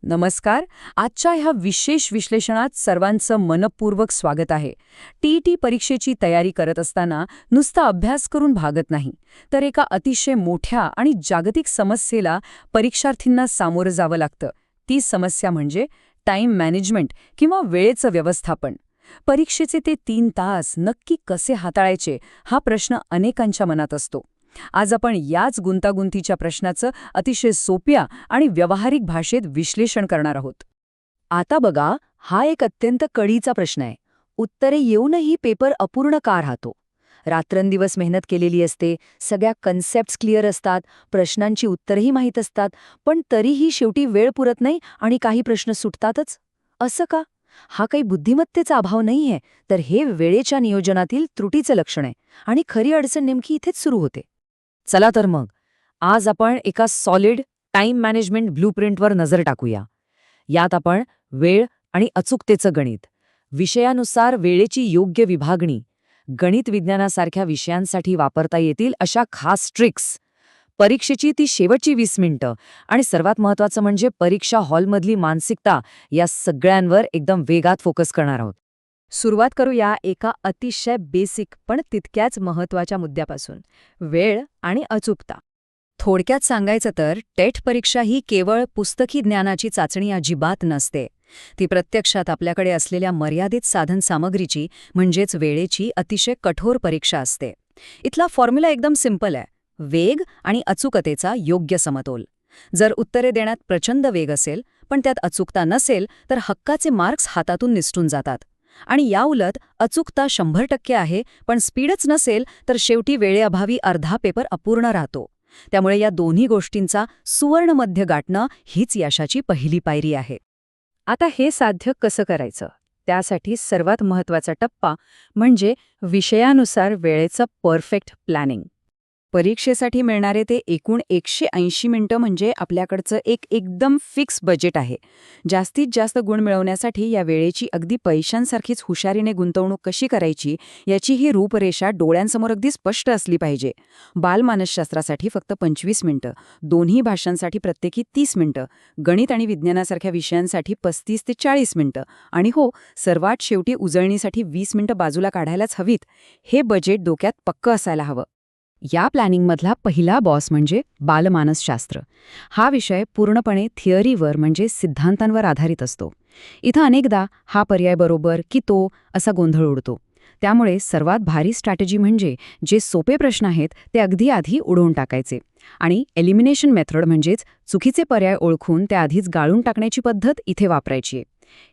नमस्कार. आजच्या ह्या विशेष विश्लेषणात सर्वांचं मनपूर्वक स्वागत आहे. टीईटी परीक्षेची तयारी करत असताना नुसता अभ्यास करून भागत नाही, तर एका अतिशय मोठ्या आणि जागतिक समस्येला परीक्षार्थींना सामोरं जावं लागतं. ती समस्या म्हणजे टाईम मॅनेजमेंट किंवा वेळेचं व्यवस्थापन. परीक्षेचे ते 3 तास नक्की कसे हाताळायचे हा प्रश्न अनेकांच्या मनात असतो. आज आपण याच गुंतागुंतीच्या प्रश्नाचं अतिशय सोप्या आणि व्यावहारिक भाषेत विश्लेषण करणार आहोत. आता बघा, हा एक अत्यंत कळीचा प्रश्न आहे. उत्तरे येऊनही पेपर अपूर्ण का राहतो? रात्रंदिवस मेहनत केलेली असते, सगळ्या कन्सेप्ट्स क्लिअर असतात, प्रश्नांची उत्तरही माहीत असतात, पण तरीही शेवटी वेळ पुरत नाही आणि काही प्रश्न सुटतातच. असं का? हा काही बुद्धिमत्तेचा अभाव नाहीये, तर हे वेळेच्या नियोजनातील त्रुटीचं लक्षण आहे. आणि खरी अडचण नेमकी इथेच सुरू होते. चला तर मग, आज आपण एका सॉलिड टाईम मॅनेजमेंट ब्लूप्रिंटवर नजर टाकूया. यात आपण वेळ आणि अचूकतेचं गणित, विषयानुसार वेळेची योग्य विभागणी, गणित विज्ञानासारख्या विषयांसाठी वापरता येतील अशा खास ट्रिक्स, परीक्षेची ती शेवटची 20 मिनिटं आणि सर्वात महत्त्वाचं म्हणजे परीक्षा हॉलमधली मानसिकता, या सगळ्यांवर एकदम वेगात फोकस करणार आहोत. सुरुवात करूया एका अतिशय बेसिक पण तितक्याच महत्त्वाच्या मुद्द्यापासून, वेळ आणि अचूकता. थोडक्यात सांगायचं तर टेट परीक्षा ही केवळ पुस्तकी ज्ञानाची चाचणी अजिबात नसते. ती प्रत्यक्षात आपल्याकडे असलेल्या मर्यादित साधनसामग्रीची म्हणजेच वेळेची अतिशय कठोर परीक्षा असते. इथला फॉर्म्युला एकदम सिंपल आहे: वेग आणि अचूकतेचा योग्य समतोल. जर उत्तरे देण्यात प्रचंड वेग असेल पण त्यात अचूकता नसेल तर हक्काचे मार्क्स हातातून निसटून जातात. आणि याउलट अचूकता 100% आहे पण स्पीडच नसेल तर शेवटी वेळेअभावी अर्धा पेपर अपूर्ण राहतो. त्यामुळे या दोन्ही गोष्टींचा सुवर्ण मध्य गाठणं हीच यशाची पहिली पायरी आहे. आता हे साध्य कसं करायचं? त्यासाठी सर्वात महत्त्वाचा टप्पा म्हणजे विषयानुसार वेळेचं परफेक्ट प्लॅनिंग. परीक्षेसाठी मिळणारे ते एकूण 180 मिनिटं म्हणजे आपल्याकडचं एक एकदम फिक्स बजेट आहे. जास्तीत जास्त गुण मिळवण्यासाठी या वेळेची अगदी पैशांसारखीच हुशारीने गुंतवणूक कशी करायची याची ही रूपरेषा डोळ्यांसमोर अगदी स्पष्ट असली पाहिजे. बालमानसशास्त्रासाठी फक्त 25 मिनिटं, दोन्ही भाषांसाठी प्रत्येकी 30 मिनिटं, गणित आणि विज्ञानासारख्या विषयांसाठी 35 ते 40 मिनिटं आणि हो, सर्वात शेवटी उजळणीसाठी 20 मिनिटं बाजूला काढायलाच हवीत. हे बजेट डोक्यात पक्कं असायला हवं. या प्लॅनिंगमधला पहिला बॉस म्हणजे बालमानसशास्त्र. हा विषय पूर्णपणे थिअरीवर म्हणजे सिद्धांतांवर आधारित असतो. इथं अनेकदा हा पर्याय बरोबर की तो असा गोंधळ उडतो. त्यामुळे सर्वात भारी स्ट्रॅटेजी म्हणजे जे सोपे प्रश्न आहेत ते अगदी आधी उडवून टाकायचे आणि एलिमिनेशन मेथड म्हणजेच चुकीचे पर्याय ओळखून त्या आधीच गाळून टाकण्याची पद्धत इथे वापरायची आहे.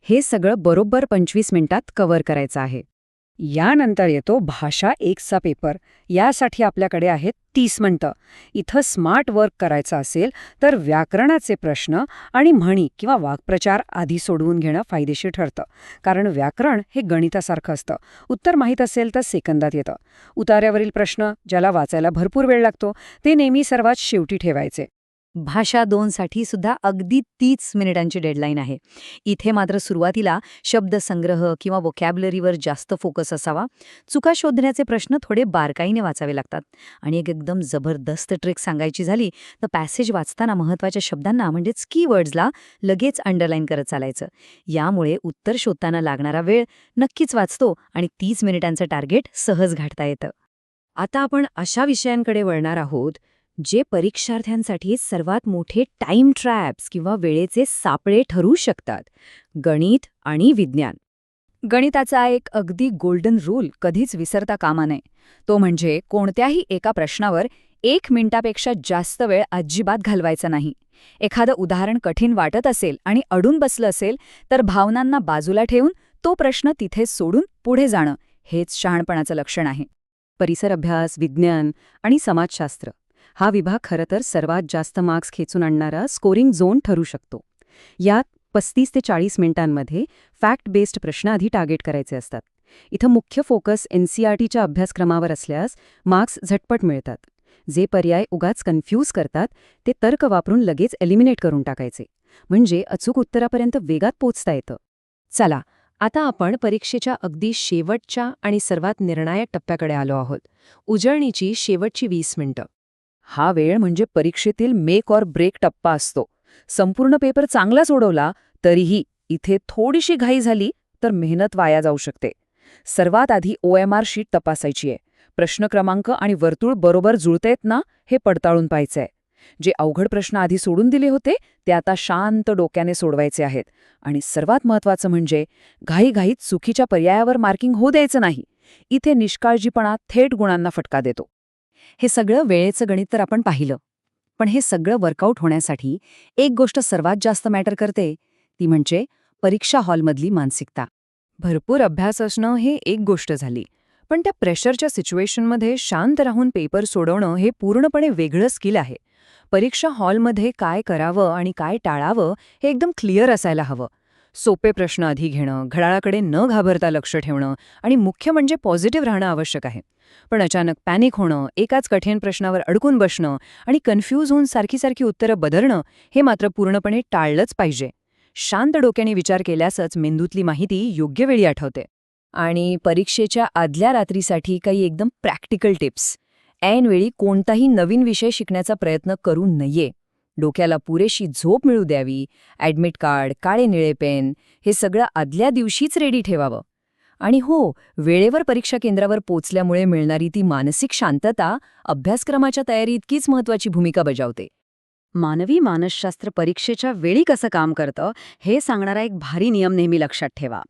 हे सगळं बरोबर 25 मिनिटात कव्हर करायचं आहे. यानंतर येतो भाषा 1चा पेपर. यासाठी आपल्याकडे आहेत 30 मिनिटं. इथं स्मार्ट वर्क करायचं असेल तर व्याकरणाचे प्रश्न आणि म्हणी किंवा वाक्प्रचार आधी सोडवून घेणं फायदेशीर ठरतं. कारण व्याकरण हे गणितासारखं असतं. उत्तर माहीत असेल तर सेकंदात येतं. उतार्यावरील प्रश्न, ज्याला वाचायला भरपूर वेळ लागतो, ते नेहमी सर्वात शेवटी ठेवायचे. भाषा 2साठी सुद्धा अगदी 30 मिनिटांची डेडलाईन आहे. इथे मात्र सुरुवातीला शब्दसंग्रह किंवा वोकॅब्युलरीवर जास्त फोकस असावा. चुका शोधण्याचे प्रश्न थोडे बारकाईने वाचावे लागतात. आणि एक एकदम जबरदस्त ट्रिक सांगायची झाली तर पॅसेज वाचताना महत्त्वाच्या शब्दांना म्हणजेच कीवर्ड्सला लगेच अंडरलाईन करत चालायचं. यामुळे उत्तर शोधताना लागणारा वेळ नक्कीच वाचतो आणि 30 मिनिटांचं टार्गेट सहज गाठता येतं. आता आपण अशा विषयांकडे वळणार आहोत जे परीक्षार्थ्यांसाठी सर्वात मोठे टाईम ट्रॅप्स किंवा वेळेचे सापळे ठरू शकतात: गणित आणि विज्ञान. गणिताचा एक अगदी गोल्डन रूल कधीच विसरता कामा नये. तो म्हणजे कोणत्याही एका प्रश्नावर 1 मिनिटापेक्षा जास्त वेळ अजिबात घालवायचा नाही. एखादं उदाहरण कठीण वाटत असेल आणि अडून बसलं असेल तर भावनांना बाजूला ठेवून तो प्रश्न तिथे सोडून पुढे जाणं हेच शहाणपणाचं लक्षण आहे. परिसर अभ्यास, विज्ञान आणि समाजशास्त्र हा विभाग खरं तर सर्वात जास्त मार्क्स खेचून आणणारा स्कोरिंग झोन ठरू शकतो. यात 35 ते 40 मिनिटांमध्ये फॅक्ट बेस्ड प्रश्न आधी टार्गेट करायचे असतात. इथं मुख्य फोकस NCERTच्या अभ्यासक्रमावर असल्यास मार्क्स झटपट मिळतात. जे पर्याय उगाच कन्फ्यूज करतात ते तर्क वापरून लगेच एलिमिनेट करून टाकायचे. म्हणजे अचूक उत्तरापर्यंत वेगात पोचता येतं. चला, आता आपण परीक्षेच्या अगदी शेवटच्या आणि सर्वात निर्णायक टप्प्याकडे आलो आहोत: उजळणीची शेवटची 20 मिनिटं. हा वेळ म्हणजे परीक्षेतील मेक ऑर ब्रेक टप्पा असतो. संपूर्ण पेपर चांगला सोडवला तरीही इथे थोडीशी घाई झाली तर मेहनत वाया जाऊ शकते. सर्वात आधी OMR शीट तपासायची आहे. प्रश्न क्रमांक आणि वर्तुळ बरोबर जुळतायत ना हे पडताळून पाहायचंय. जे अवघड प्रश्न आधी सोडून दिले होते ते आता शांत डोक्याने सोडवायचे आहेत. आणि सर्वात महत्त्वाचं म्हणजे घाईघाईत चुकीच्या पर्यायावर मार्किंग होऊ द्यायचं नाही. इथे निष्काळजीपणा थेट गुणांना फटका देतो. हे सगळं वेळेचं गणित तर आपण पाहिलं. पण हे सगळं वर्कआउट होण्यासाठी एक गोष्ट सर्वात जास्त मॅटर करते, ती म्हणजे परीक्षा हॉलमधली मानसिकता. भरपूर अभ्यास असणं हे एक गोष्ट झाली, पण त्या प्रेशरच्या सिच्युएशनमध्ये शांत राहून पेपर सोडवणं हे पूर्णपणे वेगळं स्किल आहे. परीक्षा हॉलमध्ये काय करावं आणि काय टाळावं हे एकदम क्लिअर असायला हवं. सोपे प्रश्न आधी घेणं, घड्याळाकडे न घाबरता लक्ष ठेवणं आणि मुख्य म्हणजे पॉझिटिव्ह राहणं आवश्यक आहे. पण अचानक पॅनिक होणं, एकाच कठीण प्रश्नावर अडकून बसणं आणि कन्फ्यूज होऊन सारखी उत्तरं बदलणं हे मात्र पूर्णपणे टाळलंच पाहिजे. शांत डोक्याने विचार केल्यासच मेंदूतली माहिती योग्य वेळी आठवते. आणि परीक्षेच्या आदल्या रात्रीसाठी काही एकदम प्रॅक्टिकल टिप्स. ऐनवेळी कोणताही नवीन विषय शिकण्याचा प्रयत्न करू नये. डोक्याला पुरेशी झोप मिळू द्यावी. ॲडमिट कार्ड, काळे निळे पेन हे सगळं आदल्या दिवशीच रेडी ठेवावं. आणि हो, वेळेवर परीक्षा केंद्रावर पोचल्यामुळे मिळणारी ती मानसिक शांतता अभ्यासक्रमाच्या तयारीइतकीच महत्त्वाची भूमिका बजावते. मानवी मानसशास्त्र परीक्षेच्या वेळी कसं काम करतं हे सांगणारा एक भारी नियम नेहमी लक्षात ठेवा.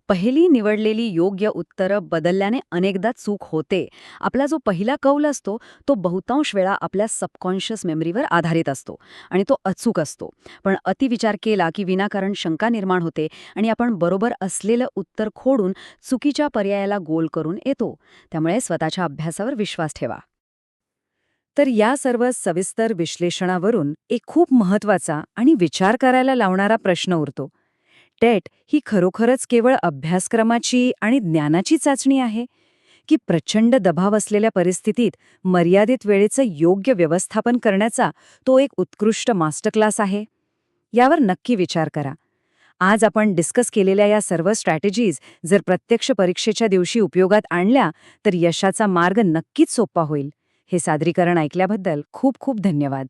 पहिली निवडलेली योग्य उत्तरं बदलल्याने अनेकदा चूक होते. आपला जो पहिला कौल असतो तो बहुतांश वेळा आपल्या सबकॉन्शियस मेमरीवर आधारित असतो आणि तो अचूक असतो. पण अतिविचार केला की विनाकारण शंका निर्माण होते आणि आपण बरोबर असलेलं उत्तर खोडून चुकीच्या पर्यायाला गोल करून येतो. त्यामुळे स्वतःच्या अभ्यासावर विश्वास ठेवा. तर या सर्व सविस्तर विश्लेषणावरून एक खूप महत्त्वाचा आणि विचार करायला लावणारा प्रश्न उरतो. टेट ही खरोखरच केवळ अभ्यासक्रमाची आणि ज्ञानाची चाचणी आहे, की प्रचंड दबाव असलेल्या परिस्थितीत मर्यादित वेळेचं योग्य व्यवस्थापन करण्याचा तो एक उत्कृष्ट मास्टर क्लास आहे? यावर नक्की विचार करा. आज आपण डिस्कस केलेल्या या सर्व स्ट्रॅटेजीज जर प्रत्यक्ष परीक्षेच्या दिवशी उपयोगात आणल्या तर यशाचा मार्ग नक्कीच सोपा होईल. हे सादरीकरण ऐकल्याबद्दल खूप खूप धन्यवाद.